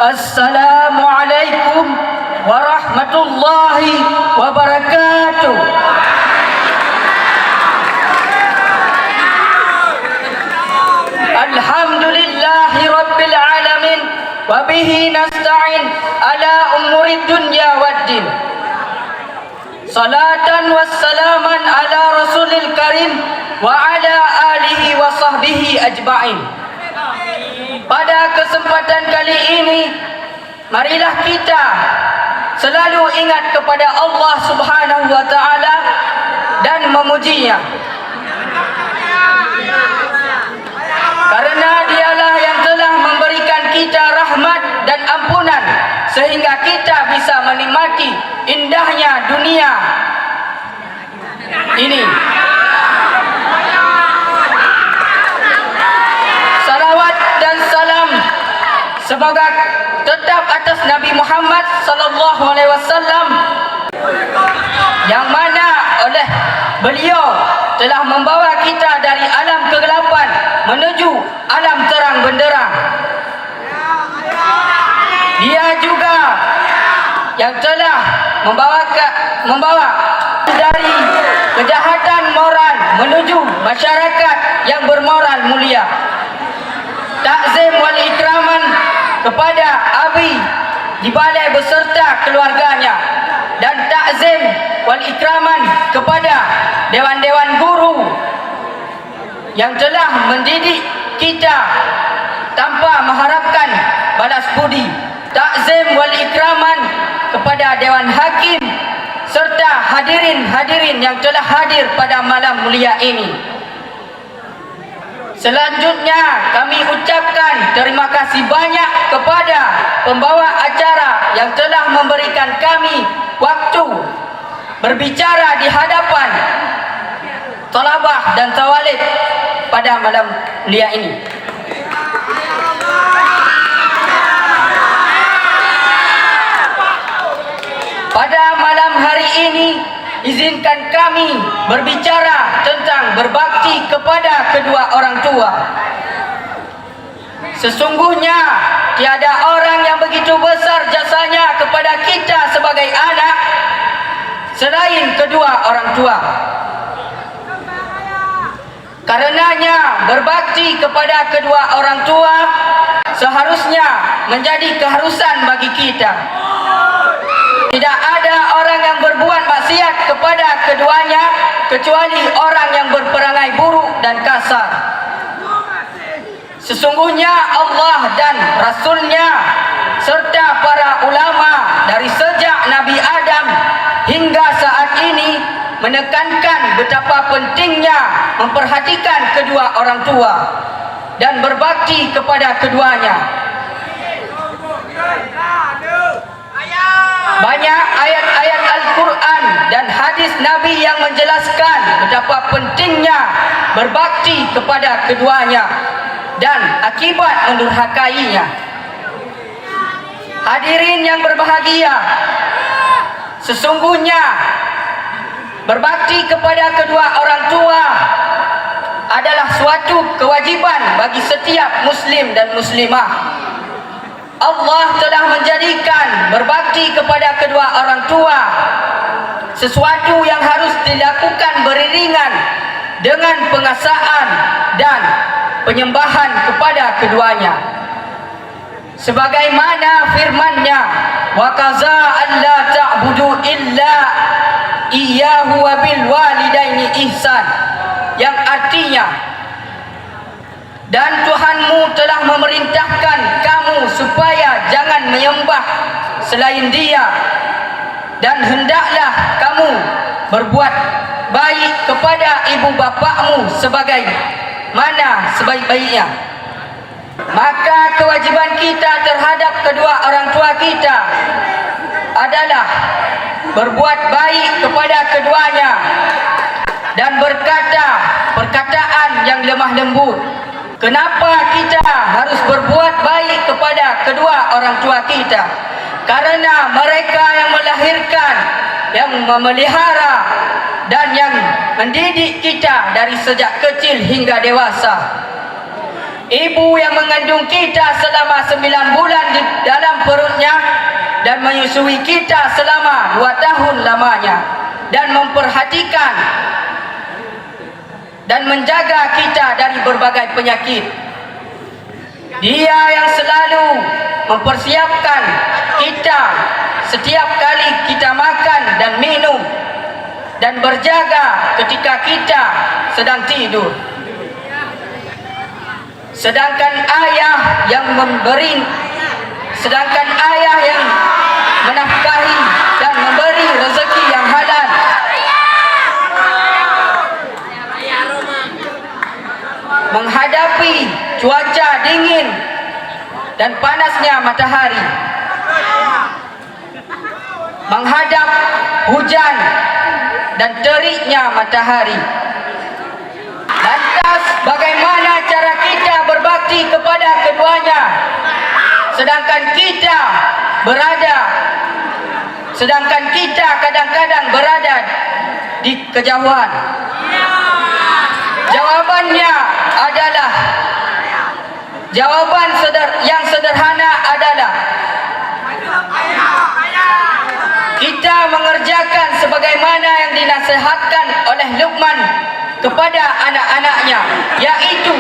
Assalamualaikum warahmatullahi wabarakatuh. Alhamdulillahi rabbil alamin wa bihi nasta'in ala umurid dunya waddin. Salatan wassalaman ala rasulil karim wa ala alihi wa sahbihi ajma'in. Pada kesempatan kali ini, marilah kita selalu ingat kepada Allah Subhanahu wa taala dan memujinya. Karena dialah yang telah memberikan kita rahmat dan ampunan sehingga kita bisa menikmati indahnya dunia ini. Salawat dan salam semoga tetap atas Nabi Muhammad sallallahu alaihi wasallam yang mana oleh beliau telah membawa kita dari alam kegelapan menuju alam terang benderang. Dia juga yang telah membawa dari kejahatan moral menuju masyarakat yang bermoral mulia. Takzim wal ikraman kepada Abi di balai beserta keluarganya, dan takzim wal ikraman kepada dewan-dewan guru yang telah mendidik kita tanpa mengharapkan balas budi. Takzim wal ikraman kepada dewan hakim serta hadirin-hadirin yang telah hadir pada malam mulia ini. Selanjutnya kami ucapkan terima kasih banyak kepada pembawa acara yang telah memberikan kami waktu berbicara di hadapan talabah dan tawalib pada malam mulia ini. Pada malam hari ini, izinkan kami berbicara tentang berbakti kepada kedua orang tua. Sesungguhnya tiada orang yang begitu besar jasanya kepada kita sebagai anak selain kedua orang tua. Karenanya berbakti kepada kedua orang tua seharusnya menjadi keharusan bagi kita. Tidak ada orang yang berbuat maksiat kepada keduanya kecuali orang yang berperangai buruk dan kasar. Sesungguhnya Allah dan Rasulnya serta para ulama dari sejak Nabi Adam hingga saat ini menekankan betapa pentingnya memperhatikan kedua orang tua dan berbakti kepada keduanya. Banyak ayat-ayat Al-Quran dan hadis Nabi yang menjelaskan betapa pentingnya berbakti kepada keduanya dan akibat mendurhakainya. Hadirin yang berbahagia, sesungguhnya berbakti kepada kedua orang tua adalah suatu kewajiban bagi setiap muslim dan muslimah. Allah telah menjadikan berbakti kepada kedua orang tua sesuatu yang harus dilakukan beriringan dengan pengasaan dan penyembahan kepada keduanya. Sebagaimana firman-Nya, wa qaza alla ta'budu illa iyyahu wa bil walidaini ihsan, yang artinya, dan Tuhanmu telah memerintahkan kamu supaya jangan menyembah selain Dia, dan hendaklah kamu berbuat baik kepada ibu bapakmu sebagai mana sebaik-baiknya. Maka kewajiban kita terhadap kedua orang tua kita adalah berbuat baik kepada keduanya dan berkata perkataan yang lemah lembut. Kenapa kita harus berbuat baik kepada kedua orang tua kita? Karena mereka yang melahirkan, yang memelihara, dan yang mendidik kita dari sejak kecil hingga dewasa. ibu yang mengandung kita selama 9 bulan di dalam perutnya dan menyusui kita selama 2 tahun lamanya dan memperhatikan dan menjaga kita dari berbagai penyakit. Dia yang selalu mempersiapkan kita setiap kali kita makan dan minum dan berjaga ketika kita sedang tidur. Sedangkan ayah yang menafkahi dan memberi rezeki yang halal. Menghadapi cuaca dingin dan panasnya matahari, menghadap hujan dan teriknya matahari. Lantas bagaimana cara kita berbakti kepada keduanya sedangkan kita kadang-kadang berada di kejauhan? Jawaban yang sederhana adalah kita mengerjakan sebagaimana yang dinasihatkan oleh Luqman kepada anak-anaknya, yaitu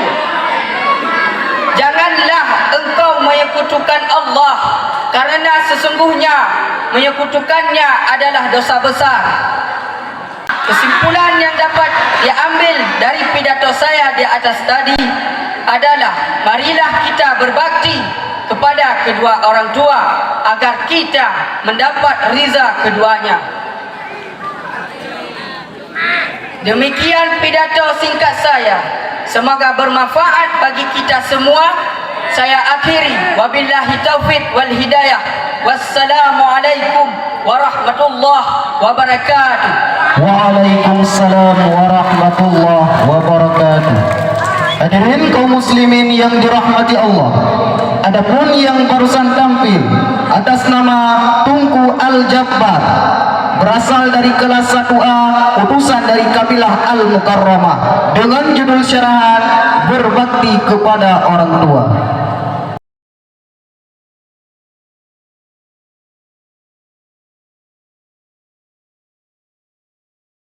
janganlah engkau menyekutukan Allah, karena sesungguhnya menyekutukannya adalah dosa besar. Kesimpulan yang dapat diambil dari pidato saya di atas tadi adalah marilah kita berbakti kepada kedua orang tua agar kita mendapat ridha keduanya. Demikian pidato singkat saya. Semoga bermanfaat bagi kita semua. Saya akhiri, wabillahi taufiq wal hidayah. Wassalamualaikum warahmatullahi wabarakatuh. Waalaikumsalam warahmatullahi wabarakatuh. Hadirin kaum muslimin yang dirahmati Allah, adapun yang barusan tampil atas nama Tunku Al-Jabbar, berasal dari kelas 1A, utusan dari kabilah Al-Mukarramah, dengan judul syarahan berbakti kepada orang tua.